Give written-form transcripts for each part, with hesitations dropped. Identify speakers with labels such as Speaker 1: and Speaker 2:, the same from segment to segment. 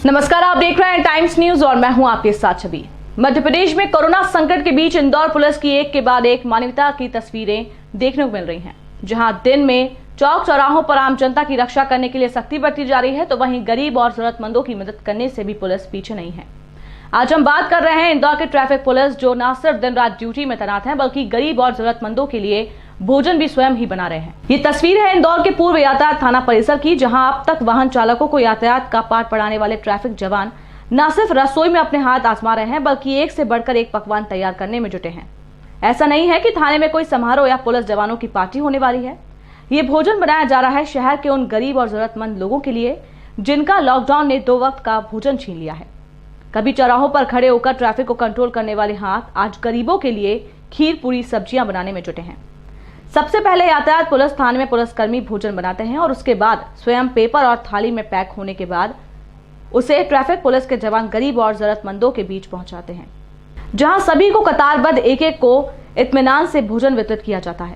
Speaker 1: नमस्कार, आप देख रहे हैं टाइम्स न्यूज और मैं हूं आपके साथ छवि। मध्य प्रदेश में कोरोना संकट के बीच इंदौर पुलिस की एक के बाद एक मानवता की तस्वीरें देखने को मिल रही हैं। जहां दिन में चौक चौराहों पर आम जनता की रक्षा करने के लिए सख्ती बरती जा रही है, तो वहीं गरीब और जरूरतमंदों की मदद करने से भी पुलिस पीछे नहीं है। आज हम बात कर रहे हैं इंदौर के ट्रैफिक पुलिस, जो न सिर्फ दिन रात ड्यूटी में तैनात है, बल्कि गरीब और जरूरतमंदों के लिए भोजन भी स्वयं ही बना रहे हैं। ये तस्वीर है इंदौर के पूर्व यातायात थाना परिसर की, जहां अब तक वाहन चालकों को यातायात का पाठ पढ़ाने वाले ट्रैफिक जवान न सिर्फ रसोई में अपने हाथ आजमा रहे हैं, बल्कि एक से बढ़कर एक पकवान तैयार करने में जुटे हैं। ऐसा नहीं है कि थाने में कोई समारोह या पुलिस जवानों की पार्टी होने वाली है। ये भोजन बनाया जा रहा है शहर के उन गरीब और जरूरतमंद लोगों के लिए, जिनका लॉकडाउन ने 2 वक्त का भोजन छीन लिया है। कभी चौराहों पर खड़े होकर ट्रैफिक को कंट्रोल करने वाले हाथ आज गरीबों के लिए खीर पूरी सब्जियां बनाने में जुटे हैं। सबसे पहले यातायात पुलिस थाने में पुलिसकर्मी भोजन बनाते हैं और उसके बाद स्वयं पेपर और थाली में पैक होने के बाद उसे ट्रैफिक पुलिस के जवान गरीब और जरूरतमंदों के बीच पहुंचाते हैं, जहां सभी को कतारबद्ध एक एक को इत्मीनान से भोजन वितरित किया जाता है।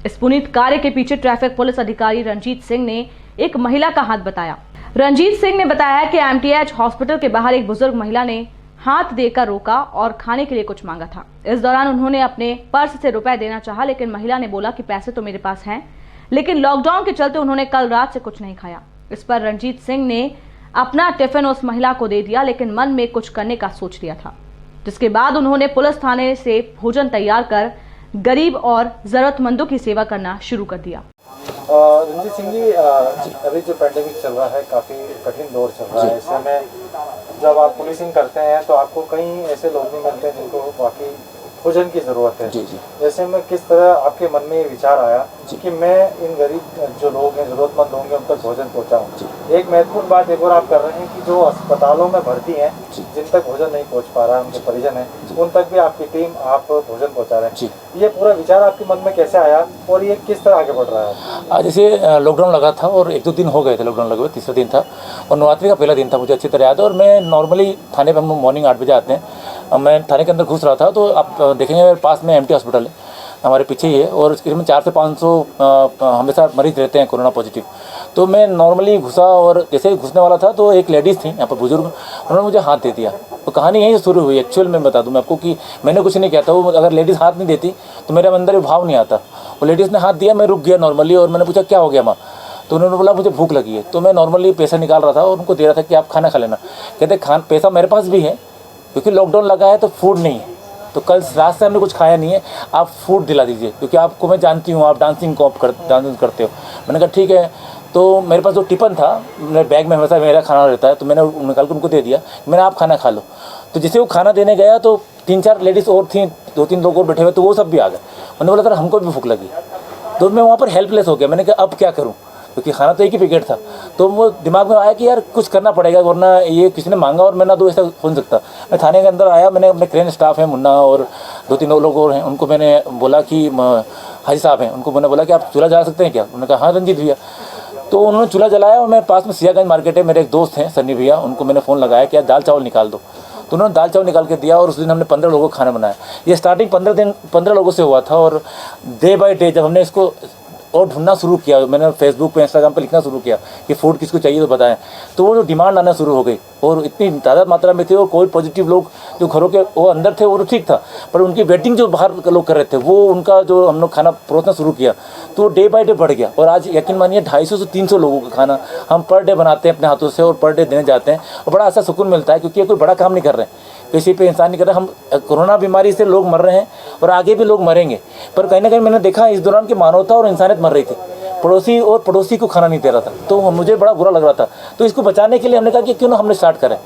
Speaker 1: इस पुनीत कार्य के पीछे ट्रैफिक पुलिस अधिकारी रंजीत सिंह ने एक महिला का हाथ बताया। रंजीत सिंह ने बताया कि एमटीएच हॉस्पिटल के बाहर एक बुजुर्ग महिला ने हाथ देकर रोका और खाने के लिए कुछ मांगा था। इस दौरान उन्होंने अपने पर्स से रुपए देना चाहा, लेकिन महिला ने बोला कि पैसे तो मेरे पास हैं, लेकिन लॉकडाउन के चलते उन्होंने कल रात से कुछ नहीं खाया। इस पर रंजीत सिंह ने अपना टिफिन उस महिला को दे दिया, लेकिन मन में कुछ करने का सोच लिया था, जिसके बाद उन्होंने पुलिस थाने से भोजन तैयार कर गरीब और जरूरतमंदों की सेवा करना शुरू कर दिया।
Speaker 2: रंजीत सिंह जी, अभी जो पैंडेमिक चल रहा है, काफ़ी कठिन दौर चल रहा है। ऐसे में जब आप पुलिसिंग करते हैं तो आपको कई ऐसे लोग भी मिलते हैं जिनको वाकई भोजन की ज़रूरत है। जी। जैसे में किस तरह आपके मन में ये विचार आया कि मैं इन गरीब जो लोग हैं, ज़रूरतमंद होंगे, उन तक भोजन पहुँचाऊँ। एक महत्वपूर्ण बात एक और आप कर रहे हैं कि जो अस्पतालों में भर्ती हैं, जिन तक भोजन नहीं पहुँच पा रहा, उनके परिजन हैं, उन तक भी आपकी टीम आप भोजन पहुँचा रहे हैं। ये पूरा विचार आपके मन में कैसे आया और ये किस तरह आगे बढ़ रहा है?
Speaker 3: जैसे लॉकडाउन लगा था और 1-2 दिन हो गए थे लॉकडाउन लगे हुए, तीसरा दिन था और नवरात्रि का पहला दिन था, मुझे अच्छी तरह याद है। और मैं नॉर्मली थाने पे हम मॉर्निंग 8 बजे आते हैं, मैं थाने के अंदर घुस रहा था, तो आप देखेंगे मेरे पास में एमटी हॉस्पिटल है, हमारे पीछे ही है, और इसके में 400 से 500 हमेशा मरीज रहते हैं कोरोना पॉजिटिव। तो मैं नॉर्मली घुसा और जैसे ही घुसने वाला था तो एक लेडीज़ थी यहाँ पर बुजुर्ग, उन्होंने मुझे हाथ दे दिया। तो कहानी यहीं से शुरू हुई। एक्चुअल में बता दूं मैं आपको कि मैंने कुछ नहीं किया था। वो अगर लेडीज़ हाथ नहीं देती तो मेरे अंदर भी भाव नहीं आता। वो लेडीज़ ने हाथ दिया, मैं रुक गया नॉर्मली, और मैंने पूछा क्या हो गया माँ? तो उन्होंने बोला मुझे भूख लगी है। तो मैं नॉर्मली पैसा निकाल रहा था और उनको दे रहा था कि आप खाना खा लेना। कहते पैसा मेरे पास भी है, क्योंकि लॉकडाउन लगा है तो फूड नहीं है, तो कल रात से हमने कुछ खाया नहीं है, आप फूड दिला दीजिए, क्योंकि आपको मैं जानती हूँ आप डांसिंग करते हो। मैंने कहा ठीक है। तो मेरे पास जो टिफिन था, मेरे बैग में हमेशा मेरा खाना रहता है, तो मैंने निकाल कर उनको दे दिया, मैंने आप खाना खा लो। तो जैसे वो खाना देने गया तो 3-4 लेडीज़ और थी, 2-3 लोग और बैठे हुए, तो वो सब भी आ गए। उन्होंने बोला सर हमको भी भूख लगी। तो मैं वहाँ पर हेल्पलेस हो गया। मैंने कहा अब क्या करूँ, क्योंकि खाना तो एक ही पैकेट था। तो वो दिमाग में आया कि यार कुछ करना पड़ेगा, वरना ये किसी ने मांगा और मैं ना दो, ऐसा हो नहीं सकता। मैं थाने के अंदर आया, मैंने अपने क्रेन स्टाफ है मुन्ना और 2-3 लोग और हैं, उनको मैंने बोला कि हाजी साहब हैं, उनको मैंने बोला कि आप चूल्हा जला सकते हैं क्या? उन्होंने कहा हाँ रंजीत भैया। तो उन्होंने चूल्हा जलाया और मैं पास में सियागंज मार्केट है, मेरे एक दोस्त हैं सन्नी भैया, उनको मैंने फ़ोन लगाया कि यार दाल चावल निकाल दो। तो उन्होंने दाल चावल निकाल के दिया और उस दिन हमने 15 लोगों को खाना बनाया। ये स्टार्टिंग 15 लोगों से हुआ था, और डे बाय डे जब हमने इसको और ढूंढना शुरू किया, मैंने फेसबुक पे इंस्टाग्राम पे लिखना शुरू किया कि फूड किसको चाहिए तो बताएं, तो वो जो डिमांड आना शुरू हो गई और इतनी तादाद मात्रा में थे। और कोविड पॉजिटिव लोग जो घरों के वो अंदर थे वो तो ठीक था, पर उनकी वेटिंग जो बाहर लोग कर रहे थे, वो उनका जो हम लोग खाना परोसना शुरू किया तो डे बाय डे बढ़ गया। और आज यकीन मानिए 250 से 300 लोगों का खाना हम पर डे बनाते हैं अपने हाथों से और पर डे देने जाते हैं, और बड़ा ऐसा सुकून मिलता है, क्योंकि ये कोई बड़ा काम नहीं कर रहे हैं, किसी पे इंसान नहीं कर रहे। हम कोरोना बीमारी से लोग मर रहे हैं और आगे भी लोग मरेंगे, पर कहीं ना कहीं मैंने देखा इस दौरान की मानवता और इंसानियत मर रही थी। पड़ोसी को खाना नहीं दे रहा था, तो मुझे बड़ा बुरा लग रहा था। तो इसको बचाने के लिए हमने कहा कि क्यों ना हमने स्टार्ट करें।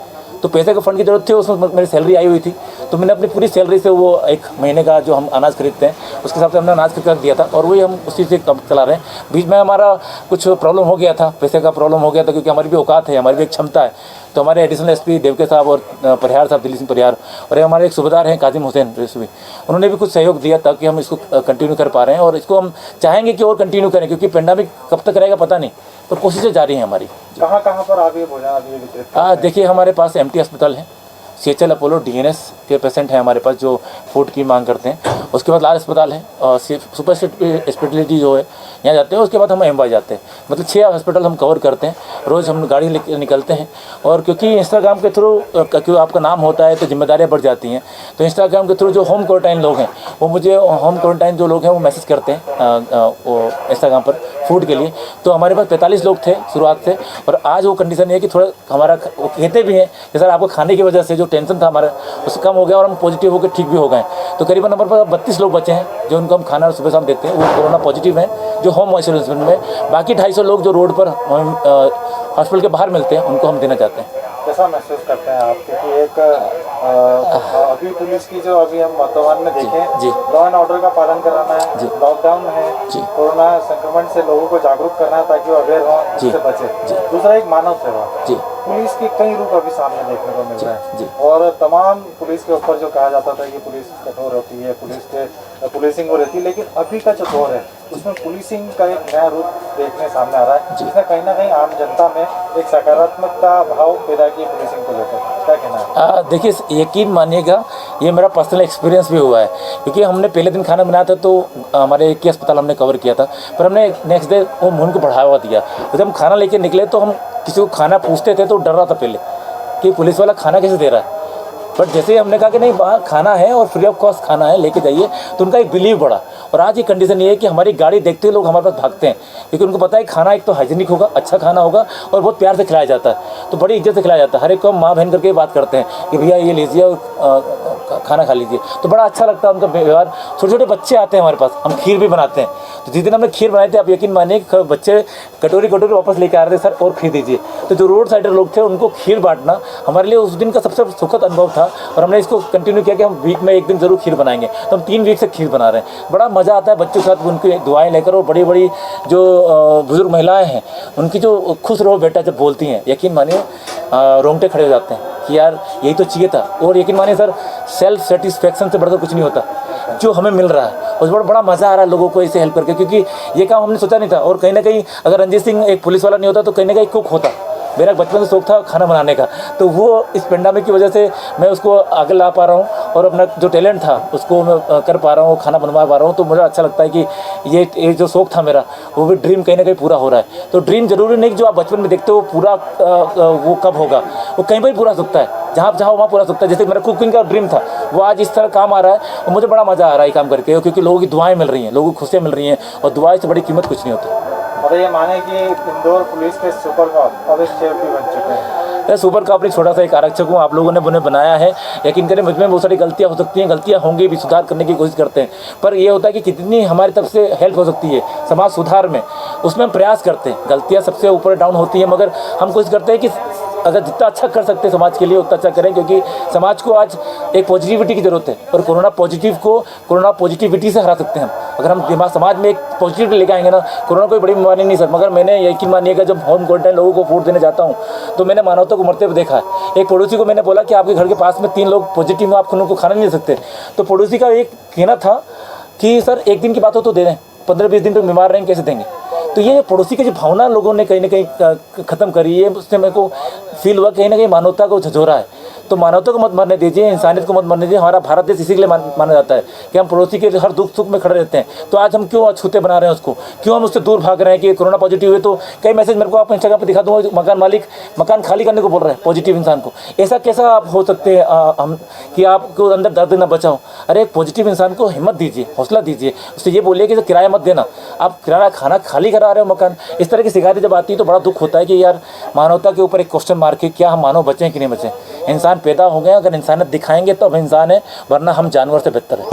Speaker 3: तो पैसे का फंड की जरूरत थी, उसमें मेरी सैलरी आई हुई थी, तो मैंने अपनी पूरी सैलरी से वो एक महीने का जो हम अनाज खरीदते हैं उसके हिसाब से हमने अनाज खरीद कर दिया था, और वही हम उसी से कम चला रहे हैं। बीच में हमारा कुछ प्रॉब्लम हो गया था, पैसे का प्रॉब्लम हो गया था, क्योंकि हमारी भी औकात है, हमारी भी एक क्षमता है। तो हमारे एडिशनल एसपी देवके साहब और परिहार साहब, दिल्ली सिंह परिहार, और हमारे एक सूबेदार हैं काजिम हुसैन रेसवी, उन्होंने भी कुछ सहयोग दिया ताकि हम इसको कंटिन्यू कर पा रहे हैं, और इसको हम चाहेंगे कि और कंटिन्यू करें, क्योंकि पेंडेमिक कब तक रहेगा पता नहीं, पर कोशिशें जारी हैं हमारी।
Speaker 2: कहाँ पर आप ये भोजन वितरित?
Speaker 3: देखिए हमारे पास एमटी अस्पताल है, CHL अपोलो DNS के पेशेंट हैं हमारे पास जो फूड की मांग करते हैं। उसके बाद लाल अस्पताल है और सुपर स्पेशलिटी जो है यहाँ जाते हैं। उसके बाद हम MY जाते हैं। मतलब 6 हॉस्पिटल हम कवर करते हैं। रोज़ हम गाड़ी लेकर निकलते हैं और क्योंकि इंस्टाग्राम के थ्रू क्योंकि आपका नाम होता है तो जिम्मेदारियाँ बढ़ जाती हैं। तो इंस्टाग्राम के थ्रू जो होम क्वारंटाइन लोग हैं वो मुझे होम क्वारंटाइन जो लोग हैं वो मैसेज करते हैं वो इंस्टाग्राम पर फूड के लिए। तो हमारे पास 45 लोग थे शुरुआत से और आज वो कंडीशन ये है कि थोड़ा हमारा वो कहते भी हैं कि सर आपको खाने की वजह से जो टेंशन था हमारा उससे कम हो गया और हम पॉजिटिव होकर ठीक भी हो गए। तो करीबन हमारे पास 32 लोग बचे हैं जो उनको हम खाना सुबह शाम देते हैं, वो कोरोना पॉजिटिव हैं जो होम आइसोलेशन में। बाकी 250 लोग जो रोड पर हॉस्पिटल के बाहर मिलते हैं उनको हम देना चाहते हैं।
Speaker 2: कैसा महसूस करते हैं आप, क्योंकि एक अभी पुलिस की जो अभी हम वर्तमान में देखें
Speaker 3: जी।
Speaker 2: लॉ एंड ऑर्डर का पालन कराना है,
Speaker 3: जी।
Speaker 2: लॉकडाउन है,
Speaker 3: जी।
Speaker 2: कोरोना संक्रमण से लोगों को जागरूक करना है ताकि वो अवेयर हो,
Speaker 3: जी।
Speaker 2: उससे बचे।
Speaker 3: जी।
Speaker 2: दूसरा एक मानव सेवा।
Speaker 3: जी।
Speaker 2: पुलिस के कई रूप अभी सामने देखने को मिल
Speaker 3: जी।
Speaker 2: रहे हैं
Speaker 3: जी।
Speaker 2: और तमाम पुलिस के ऊपर जो कहा जाता था कि पुलिस कठोर होती है, पुलिसिंग हो रहती है, लेकिन अभी का जो दौर है उसमें पुलिसिंग का एक नया रूप देखने सामने आ रहा है जिसने कहीं ना कहीं आम जनता में एक सकारात्मकता भाव पैदा किया पुलिसिंग को लेकर। क्या कहना है?
Speaker 3: देखिए यकीन मानिएगा ये मेरा पर्सनल एक्सपीरियंस भी हुआ है क्योंकि हमने पहले दिन खाना बनाया था तो हमारे एक ही अस्पताल हमने कवर किया था, पर हमने नेक्स्ट डे वो मुन को बढ़ावा दिया। तो जब हम खाना लेके निकले तो हम किसी को खाना पूछते थे तो डर रहा था पहले कि पुलिस वाला खाना कैसे दे रहा है, बट जैसे ही हमने कहा कि नहीं वहाँ खाना है और फ्री ऑफ कॉस्ट खाना है लेके जाइए तो उनका एक बिलीव बढ़ा। और आज ये कंडीशन ये है कि हमारी गाड़ी देखते हुए लोग हमारे पास भागते हैं क्योंकि उनको पता है खाना एक तो हाइजीनिक होगा, अच्छा खाना होगा और बहुत प्यार से खिलाया जाता है, तो बड़ी इज्जत से खिलाया जाता है। हर एक को हम माँ बहन करके बात करते हैं कि भैया ये लीजिए और खाना खा लीजिए, तो बड़ा अच्छा लगता है उनका व्यवहार। छोटे छोटे बच्चे आते हैं हमारे पास, हम खीर भी बनाते हैं। तो जिस दिन हमने खीर बनाई थी आप यकीन मानिए बच्चे कटोरी वापस लेके आ रहे थे, सर और खीर दीजिए। तो जो रोड साइडर लोग थे उनको खीर बांटना हमारे लिए उस दिन का सबसे सुखद अनुभव था और हमने इसको कंटिन्यू किया कि हम वीक में एक दिन ज़रूर खीर बनाएंगे। तो हम 3 वीक से खीर बना रहे हैं। बड़ा मज़ा आता है बच्चों के साथ उनकी दुआएं लेकर, और बड़ी बड़ी जो बुज़ुर्ग महिलाएं हैं उनकी जो खुश रहो बेटा जब बोलती हैं, यकीन मानिए रोंगटे खड़े हो जाते हैं कि यार यही तो चाहिए था। और यकीन मानिए सर सेल्फ सेटिस्फेक्शन से बढ़कर कुछ नहीं होता जो हमें मिल रहा है, उस बड़ा मज़ा आ रहा है लोगों को इसे हेल्प करके, क्योंकि ये काम हमने सोचा नहीं था। और कहीं ना कहीं अगर रंजीत सिंह एक पुलिस वाला नहीं होता तो कहीं ना कहीं कुक होता। मेरा बचपन से शौक था खाना बनाने का, तो वो इस पेंडेमिक की वजह से मैं उसको आगे ला पा रहा हूँ और अपना जो टैलेंट था उसको मैं कर पा रहा हूँ, खाना बनवा पा रहा हूँ। तो मुझे अच्छा लगता है कि ये जो शौक था मेरा वो भी ड्रीम कहीं ना कहीं पूरा हो रहा है। तो ड्रीम ज़रूरी नहीं कि जो आप बचपन में देखते हो पूरा वो कब होगा, वो कहीं पर भी पूरा हो सकता है, जहाँ चाहो वहाँ पूरा सकता है। जैसे मेरा कुकिंग का ड्रीम था वो आज इस तरह काम आ रहा है और मुझे बड़ा मज़ा आ रहा है ये काम करके, क्योंकि लोगों की दुआएं मिल रही हैं, लोगों को खुशियाँ मिल रही हैं और दुआएं से बड़ी कीमत कुछ नहीं होती।
Speaker 2: मतलब ये माने कि इंदौर पुलिस के सुपर कॉप अब एक शेफ भी बन चुके हैं।
Speaker 3: मैं सुपर कॉप एक छोटा सा एक आरक्षक हूँ, आप लोगों ने उन्हें बनाया है। यकीन करें मुझमें बहुत सारी गलतियाँ हो सकती हैं, गलतियाँ होंगी भी, सुधार करने की कोशिश करते हैं। पर ये होता है कि कितनी हमारी तरफ से हेल्प हो सकती है समाज सुधार में, उसमें हम प्रयास करते हैं। गलतियाँ सबसे ऊपर डाउन होती हैं, मगर हम कोशिश करते हैं कि अगर जितना अच्छा कर सकते हैं समाज के लिए उतना अच्छा करें, क्योंकि समाज को आज एक पॉजिटिविटी की ज़रूरत है और कोरोना पॉजिटिविटी से हरा सकते हैं हम। अगर हम दिमाग समाज में एक पॉजिटिविटी लेके आएंगे ना, कोरोना कोई बड़ी बीमारी नहीं सर। मगर मैंने यकीन मानिएगा जब होम क्वारंटाइन लोगों को फूड देने जाता हूँ तो मैंने मानवता को मरते हुए देखा है। एक पड़ोसी को मैंने बोला कि आपके घर के पास में 3 लोग पॉजिटिव हैं, आप उनको खाना नहीं दे सकते। तो पड़ोसी का एक कहना था कि सर 1 दिन की बात हो तो दे दें, 15-20 दिन तक बीमार रहेंगे कैसे देंगे। तो ये पड़ोसी की जो भावना लोगों ने कहीं ना कहीं ख़त्म करी है, उससे मेरे को फील हुआ कहीं ना कहीं मानवता को झंझोरा है। तो मानवता को मत मरने दीजिए, इंसानियत को मत मरने दीजिए। हमारा भारत देश इसी के लिए माना जाता है कि हम पड़ोसी के हर दुख सुख में खड़े रहते हैं। तो आज हम क्यों अछूते बना रहे हैं उसको, क्यों हम उससे दूर भाग रहे हैं कि कोरोना पॉजिटिव हुए। तो कई मैसेज मेरे को आप इंस्टाग्राम पर दिखा दूँगा, मकान मालिक मकान खाली करने को बोल रहा है पॉजिटिव इंसान को। ऐसा कैसा आप हो सकते हैं हम कि आपको अंदर दर्द न बचाओ। अरे एक पॉजिटिव इंसान को हिम्मत दीजिए, हौसला दीजिए, उससे ये बोलिए कि किराया मत देना, आप किराया खाना खाली करा रहे हो मकान। इस तरह की शिकायतें जब आती है तो बड़ा दुख होता है कि यार मानवता के ऊपर एक क्वेश्चन मार्क है, क्या हम मानव बचें कि नहीं बचें। इंसान पैदा हो गए, अगर इंसानियत दिखाएंगे तो अब इंसान है, वरना हम जानवर से बेहतर है।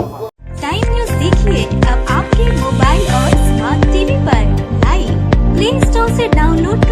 Speaker 4: टाइम न्यूज़ देखिए अब आपके मोबाइल और स्मार्ट टीवी पर लाइव प्ले स्टोर से डाउनलोड